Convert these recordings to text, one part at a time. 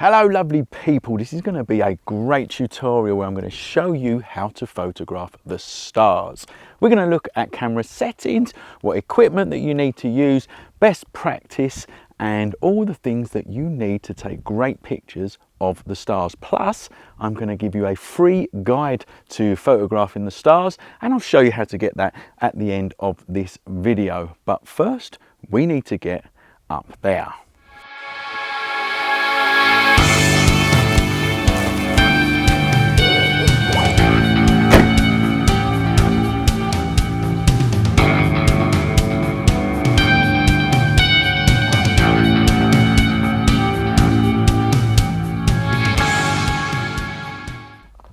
Hello lovely people, this is going to be a great tutorial where I'm going to show you how to photograph the stars. We're going to look at camera settings, what equipment that you need to use, best practice and all the things that you need to take great pictures of the stars. Plus, I'm going to give you a free guide to photographing the stars and I'll show you how to get that at the end of this video. But first, we need to get up there.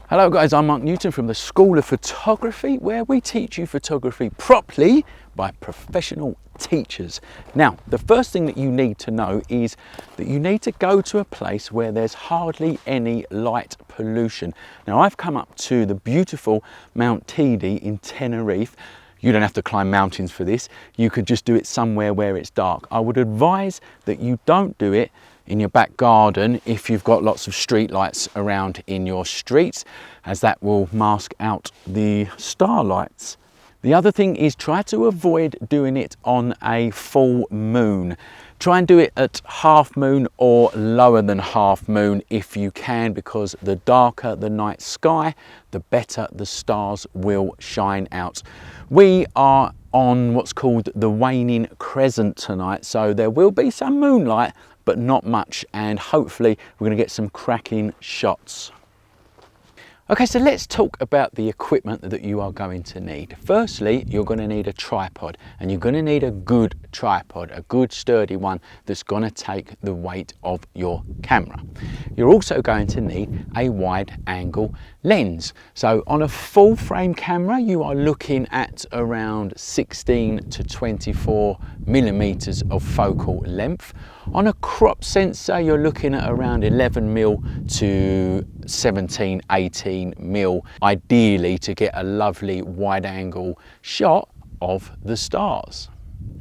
Hello guys, I'm Mark Newton from the School of Photography, where we teach you photography properly by professional teachers. Now, the first thing that you need to know is that you need to go to a place where there's hardly any light pollution. Now, I've come up to the beautiful Mount Teide in Tenerife. You don't have to climb mountains for this. You could just do it somewhere where it's dark. I would advise that you don't do it in your back garden if you've got lots of street lights around in your streets, as that will mask out the starlights. The other thing is try to avoid doing it on a full moon. Try and do it at half moon or lower than half moon if you can, because the darker the night sky, the better the stars will shine out. We are on what's called the waning crescent tonight, so there will be some moonlight, but not much, and hopefully we're going to get some cracking shots. Okay, so let's talk about the equipment that you are going to need. Firstly, you're going to need a tripod, and you're going to need a good tripod, a good sturdy one that's going to take the weight of your camera. You're also going to need a wide angle lens. So on a full frame camera, you are looking at around 16 to 24 millimeters of focal length. On a crop sensor, you're looking at around 11 mil to 17, 18 mil, ideally to get a lovely wide angle shot of the stars.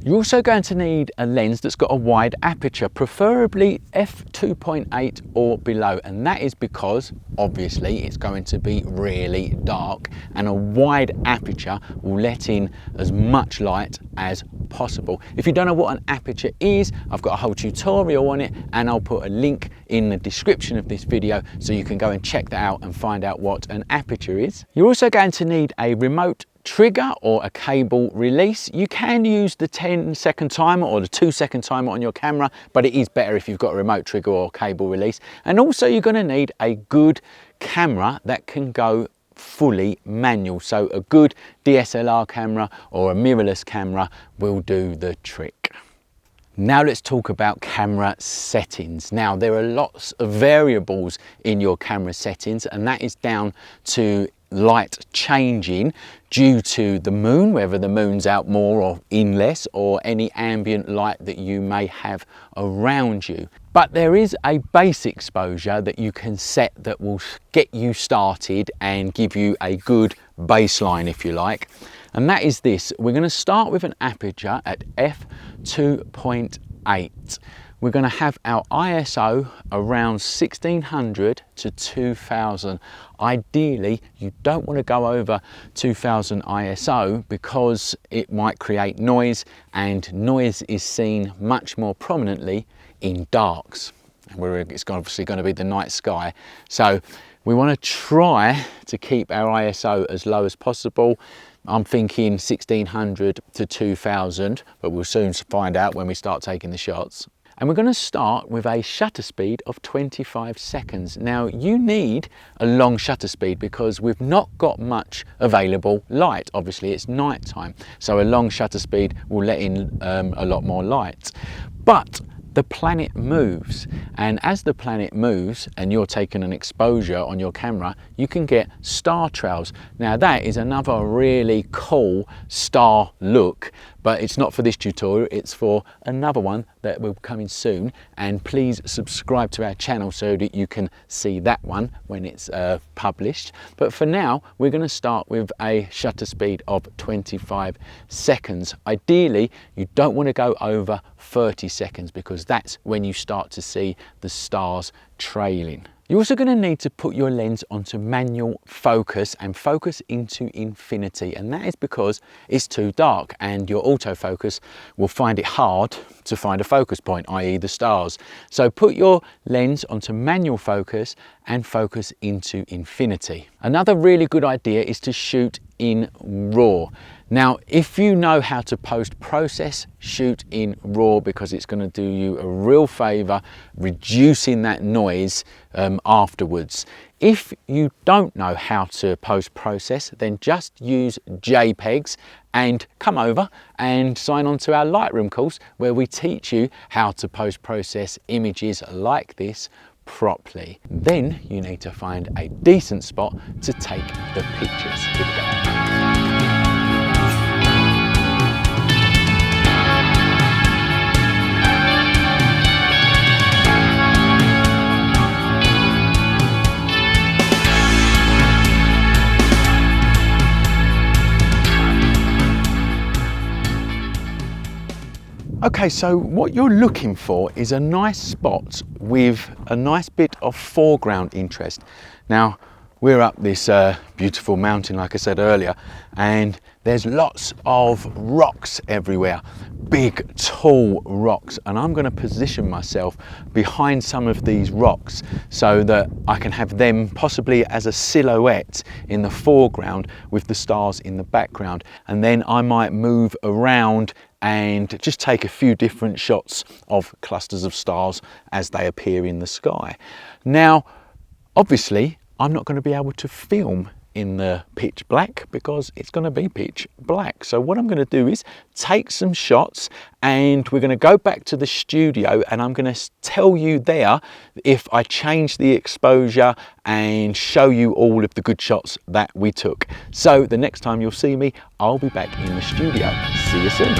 You're also going to need a lens that's got a wide aperture, preferably f2.8 or below, and that is because obviously it's going to be really dark and a wide aperture will let in as much light as possible. If you don't know what an aperture is, I've got a whole tutorial on it and I'll put a link in the description of this video so you can go and check that out and find out what an aperture is. You're also going to need a remote trigger or a cable release. You can use the 10-second timer or the 2-second timer on your camera, but it is better if you've got a remote trigger or cable release. And also you're going to need a good camera that can go fully manual. So a good DSLR camera or a mirrorless camera will do the trick. Now let's talk about camera settings. Now there are lots of variables in your camera settings, and that is down to light changing due to the moon, whether the moon's out more or in less, or any ambient light that you may have around you. But there is a base exposure that you can set that will get you started and give you a good baseline, if you like. And that is this. We're going to start with an aperture at f2.8. We're going to have our ISO around 1600 to 2000. Ideally, you don't want to go over 2000 ISO because it might create noise, and noise is seen much more prominently in darks. It's obviously going to be the night sky. So we want to try to keep our ISO as low as possible. I'm thinking 1600 to 2000, but we'll soon find out when we start taking the shots. And we're going to start with a shutter speed of 25 seconds. Now you need a long shutter speed because we've not got much available light. Obviously it's night time, so a long shutter speed will let in a lot more light. But the planet moves, and as the planet moves and you're taking an exposure on your camera, you can get star trails. Now that is another really cool star look, but it's not for this tutorial, it's for another one that will be coming soon. And please subscribe to our channel so that you can see that one when it's published. But for now, we're going to start with a shutter speed of 25 seconds. Ideally, you don't want to go over 30 seconds because that's when you start to see the stars trailing. You're also going to need to put your lens onto manual focus and focus into infinity, and that is because it's too dark and your autofocus will find it hard to find a focus point, i.e. the stars. So put your lens onto manual focus and focus into infinity. Another really good idea is to shoot in RAW. Now, if you know how to post-process, shoot in RAW because it's going to do you a real favour reducing that noise afterwards. If you don't know how to post-process, then just use JPEGs and come over and sign on to our Lightroom course where we teach you how to post-process images like this properly. Then you need to find a decent spot to take the pictures. Here we go. Okay, so what you're looking for is a nice spot with a nice bit of foreground interest. Now, we're up this beautiful mountain, like I said earlier, and there's lots of rocks everywhere, big, tall rocks, and I'm going to position myself behind some of these rocks so that I can have them possibly as a silhouette in the foreground with the stars in the background, and then I might move around and just take a few different shots of clusters of stars as they appear in the sky. Now, obviously, I'm not going to be able to film in the pitch black because it's going to be pitch black. So what I'm going to do is take some shots and we're going to go back to the studio and I'm going to tell you there if I change the exposure and show you all of the good shots that we took. So the next time you'll see me, I'll be back in the studio. See you soon.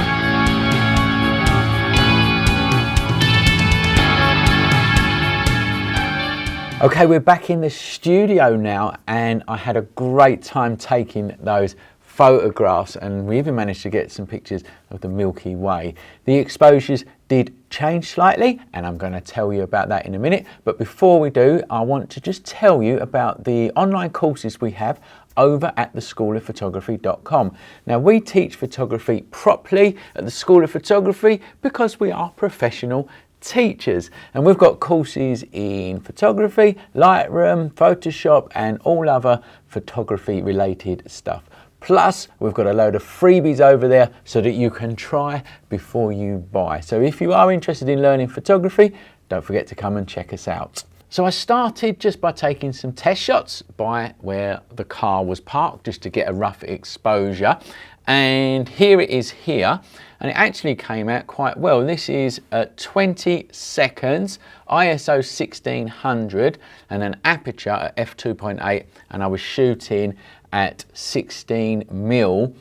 Okay, we're back in the studio now and I had a great time taking those photographs and we even managed to get some pictures of the Milky Way. The exposures did change slightly and I'm going to tell you about that in a minute, but before we do, I want to just tell you about the online courses we have over at theschoolofphotography.com. Now, we teach photography properly at the School of Photography because we are professional teachers, and we've got courses in photography, Lightroom, Photoshop and all other photography related stuff. Plus we've got a load of freebies over there so that you can try before you buy. So if you are interested in learning photography, don't forget to come and check us out. So I started just by taking some test shots by where the car was parked just to get a rough exposure, and here it is here, and it actually came out quite well. This is at 20 seconds, ISO 1600 and an aperture at f2.8, and I was shooting at 16mm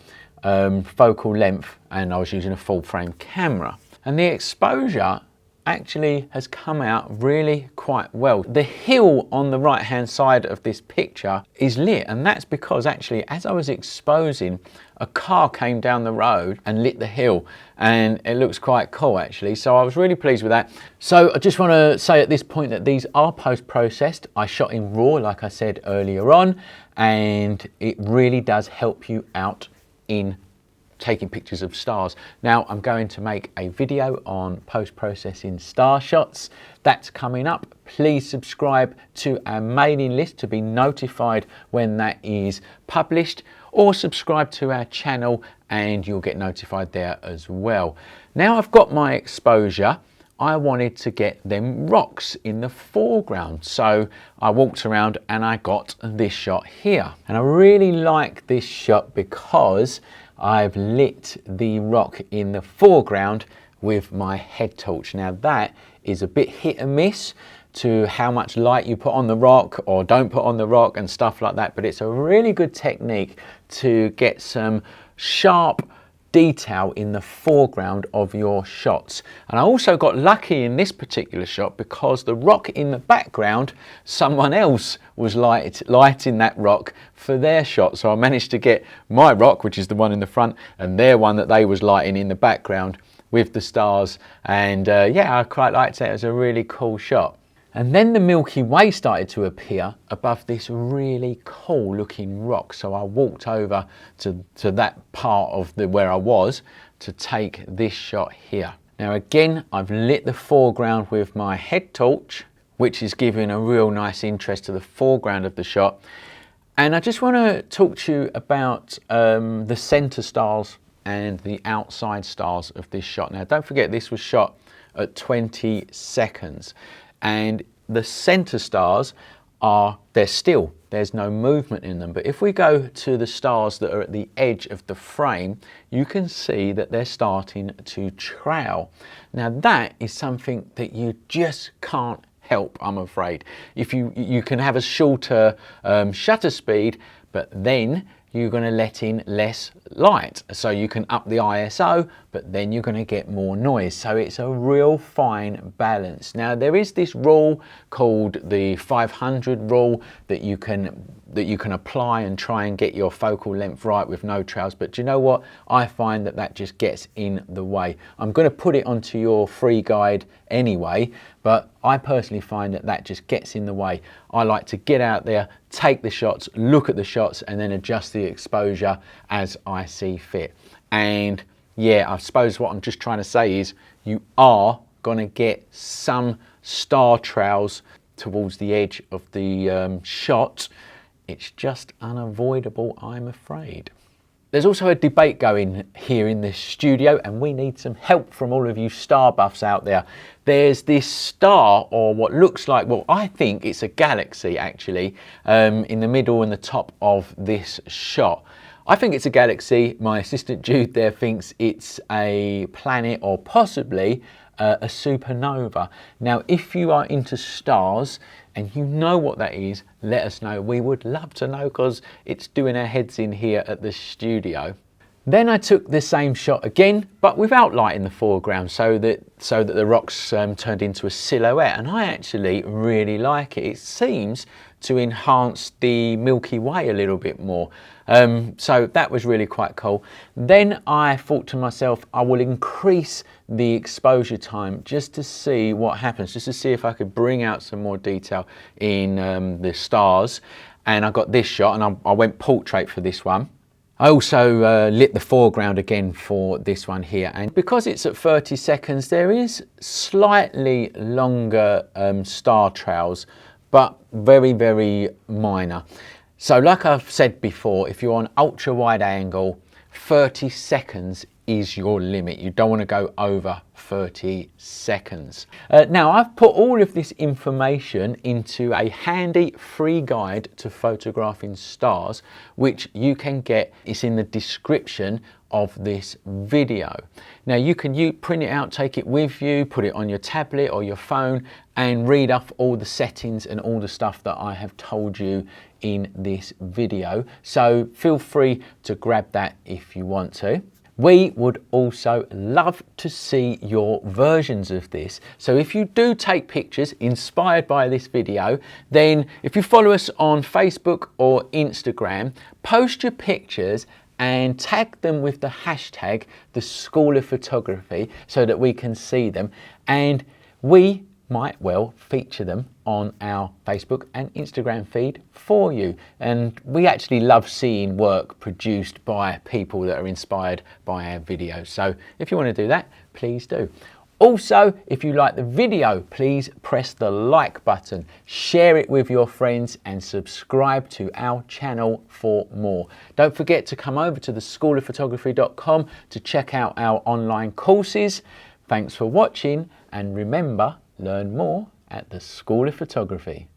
focal length and I was using a full frame camera, and the exposure actually has come out really quite well. The hill on the right hand side of this picture is lit, and that's because actually as I was exposing, a car came down the road and lit the hill, and it looks quite cool actually, so I was really pleased with that. So I just want to say at this point that these are post-processed. I shot in RAW like I said earlier on, and it really does help you out in taking pictures of stars. Now I'm going to make a video on post-processing star shots. That's coming up. Please subscribe to our mailing list to be notified when that is published, or subscribe to our channel and you'll get notified there as well. Now I've got my exposure, I wanted to get them rocks in the foreground, so I walked around and I got this shot here, and I really like this shot because I've lit the rock in the foreground with my head torch. Now that is a bit hit and miss to how much light you put on the rock or don't put on the rock and stuff like that, but it's a really good technique to get some sharp detail in the foreground of your shots. And I also got lucky in this particular shot because the rock in the background, someone else was lighting that rock for their shot. So I managed to get my rock, which is the one in the front, and their one that they was lighting in the background with the stars. And yeah, I quite liked it. It was a really cool shot. And then the Milky Way started to appear above this really cool looking rock. So I walked over to that part of where I was to take this shot here. Now again, I've lit the foreground with my head torch, which is giving a real nice interest to the foreground of the shot. And I just want to talk to you about the center stars and the outside stars of this shot. Now don't forget, this was shot at 20 seconds. And the center stars they're still, there's no movement in them. But if we go to the stars that are at the edge of the frame, you can see that they're starting to trail. Now that is something that you just can't help, I'm afraid. If you can have a shorter shutter speed, but then you're going to let in less light. So you can up the ISO, but then you're going to get more noise. So it's a real fine balance. Now there is this rule called the 500 rule that you can apply and try and get your focal length right with no trails. But do you know what? I find that just gets in the way. I'm going to put it onto your free guide anyway, but I personally find that just gets in the way. I like to get out there, take the shots, look at the shots, and then adjust the exposure as I see fit. And yeah, I suppose what I'm just trying to say is you are going to get some star trails towards the edge of the shot. It's just unavoidable, I'm afraid. There's also a debate going here in this studio, and we need some help from all of you star buffs out there. There's this star, or what looks like, well, I think it's a galaxy actually, in the middle and the top of this shot. I think it's a galaxy. My assistant Jude there thinks it's a planet or possibly a supernova. Now, if you are into stars and you know what that is, let us know. We would love to know because it's doing our heads in here at the studio. Then I took the same shot again, but without light in the foreground, so that the rocks turned into a silhouette. And I actually really like it. It seems to enhance the Milky Way a little bit more. So that was really quite cool. Then I thought to myself, I will increase the exposure time just to see what happens, just to see if I could bring out some more detail in the stars. And I got this shot, and I went portrait for this one. I also lit the foreground again for this one here, and because it's at 30 seconds, there is slightly longer star trails, but very, very minor. So like I've said before, if you're on ultra wide angle, 30 seconds is your limit. You don't want to go over 30 seconds. Now I've put all of this information into a handy free guide to photographing stars, which you can get. It's in the description of this video. Now you can print it out, take it with you, put it on your tablet or your phone and read off all the settings and all the stuff that I have told you in this video. So feel free to grab that if you want to. We would also love to see your versions of this. So if you do take pictures inspired by this video, then if you follow us on Facebook or Instagram, post your pictures and tag them with the hashtag the School of Photography so that we can see them, and we might well feature them on our Facebook and Instagram feed for you. And we actually love seeing work produced by people that are inspired by our videos. So if you want to do that, please do. Also, if you like the video, please press the like button, share it with your friends and subscribe to our channel for more. Don't forget to come over to theschoolofphotography.com to check out our online courses. Thanks for watching, and remember, learn more at the School of Photography.